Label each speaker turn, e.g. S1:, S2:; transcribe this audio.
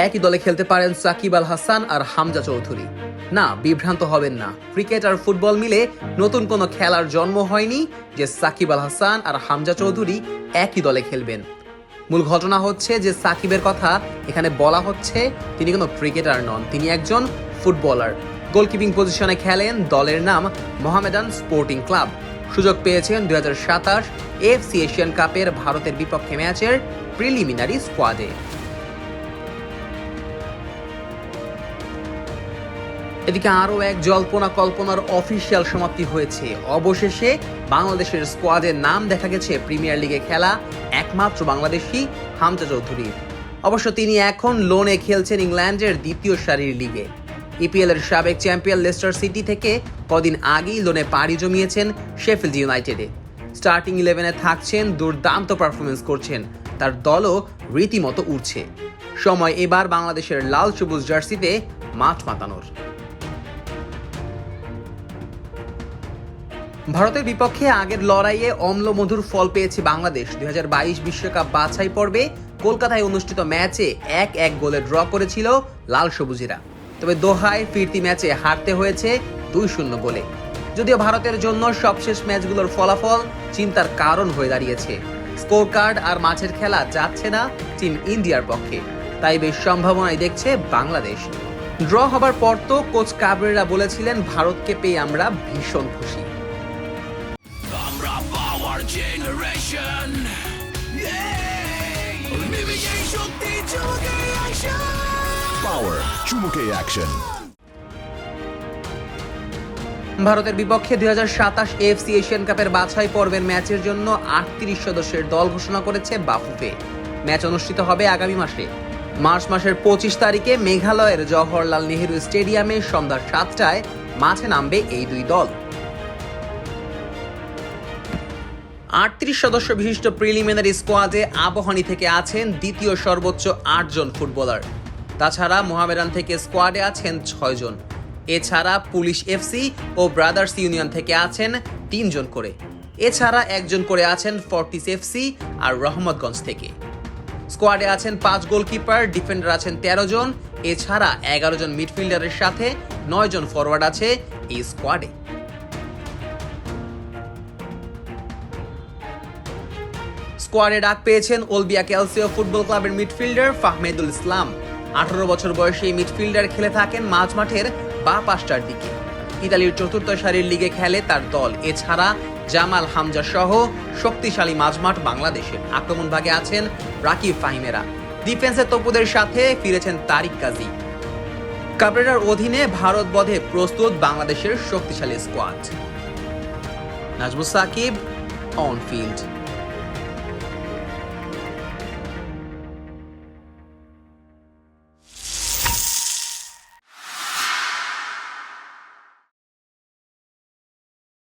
S1: একই দলে খেলতে পারেন সাকিব আল হাসান আর হামজা চৌধুরী। না, বিভ্রান্ত হবেন না, ক্রিকেট আর ফুটবল মিলে নতুন কোনো খেলার জন্ম হয়নি যে সাকিব আল হাসান আর হামজা চৌধুরী একই দলে খেলবেন। মূল ঘটনা হচ্ছে যে সাকিবের কথা এখানে বলা হচ্ছে, তিনি কোনো ক্রিকেটার নন, তিনি একজন ফুটবলার। গোলকিপিং পজিশনে খেলেন, দলের নাম মোহামেডান স্পোর্টিং ক্লাব। সুযোগ পেয়েছেন 2027 এএফসি এশিয়ান কাপের ভারতের বিপক্ষে ম্যাচের প্রিলিমিনারি স্কোয়াডে। এদিকে আরও এক জল্পনা কল্পনার অফিসিয়াল সমাপ্তি হয়েছে। অবশেষে বাংলাদেশের স্কোয়াডের নাম দেখা গেছে প্রিমিয়ার লিগে খেলা একমাত্র বাংলাদেশি হামজা চৌধুরী। অবশ্য তিনি এখন লোনে খেলছেন ইংল্যান্ডের দ্বিতীয় সারির লিগে। ইপিএল এর সাবেক চ্যাম্পিয়ন লেস্টার সিটি থেকে কদিন আগেই লোনে পাড়ি জমিয়েছেন শেফিল্ড ইউনাইটেডে। স্টার্টিং 11-এ থাকছেন, দুর্দান্ত পারফরমেন্স করছেন, তার দলও রীতিমতো উঠছে। সময় এবার বাংলাদেশের লাল সবুজ জার্সিতে মাঠ মাতানোর। ভারতের বিপক্ষে আগের লড়াইয়ে অম্লমধুর ফল পেয়েছে বাংলাদেশ। 2022 বিশ্বকাপ বাছাই পর্বে কলকাতায় অনুষ্ঠিত ম্যাচে 1-1 গোলে ড্র করেছিল লাল সবুজেরা। তবে দোহায় ফিরতি ম্যাচে হারতে হয়েছে 2-0 গোলে। যদিও ভারতের জন্য সবশেষ ম্যাচগুলোর ফলাফল চিন্তার কারণ হয়ে দাঁড়িয়েছে। স্কোর কার্ড আর মাঠের খেলা যাচ্ছে না টিম ইন্ডিয়ার পক্ষে, তাই বেশ সম্ভাবনাই দেখছে বাংলাদেশ। ড্র হবার পর তো কোচ কাবরেরা বলেছিলেন, ভারতকে পেয়ে আমরা ভীষণ খুশি।
S2: Generation, Power চুমুকে অ্যাকশন।
S1: ভারতের বিপক্ষে 2027 এএফসি এশিয়ান কাপের বাছাই পর্বের ম্যাচের জন্য 38 সদস্যের দল ঘোষণা করেছে বাফুফে। ম্যাচ অনুষ্ঠিত হবে আগামী মাসে মার্চ মাসের 25 তারিখে মেঘালয়ের জওহরলাল নেহেরু স্টেডিয়ামে সন্ধ্যা 7টায় মাঠে নামবে এই দুই দল। 38 সদস্য বিশিষ্ট প্রিলিমিনারি স্কোয়াডে আবাহনী থেকে আছেন দ্বিতীয় সর্বোচ্চ 8 জন ফুটবলার। তাছাড়া মোহামেডান থেকে স্কোয়াডে আছেন 6 জন। এছাড়া পুলিশ এফসি ও ব্রাদার্স ইউনিয়ন থেকে আছেন 3 জন করে। এছাড়া 1 জন করে আছেন ফর্টিস এফসি আর রহমতগঞ্জ থেকে। স্কোয়াডে আছেন 5 গোলকিপার, ডিফেন্ডার আছেন 13 জন। এছাড়া 11 জন মিডফিল্ডারের সাথে 9 জন ফরওয়ার্ড আছে এই স্কোয়াডে। স্কোয়াডে ডাক পেয়েছেন ওলবিয়া ক্যালসিও ফুটবল ক্লাবের মিডফিল্ডার ফাহমেদুল ইসলাম। 18 বছর বয়সী এই মিডফিল্ডার খেলে থাকেন মাঝ মাঠের বাঁ পাশটার দিকে। ইতালির চতুর্থ সারির লিগে খেলে তার দল। এছাড়া জামাল হামজা সহ শক্তিশালী মাঝমাঠ বাংলাদেশের। আক্রমণ ভাগে আছেন রাকিব ফাহিমেরা। ডিফেন্সের তপুদের সাথে ফিরেছেন তারিক কাজী। কাবরেরার অধীনে ভারত বধে প্রস্তুত বাংলাদেশের শক্তিশালী squad. Nazmus Sakib, on field.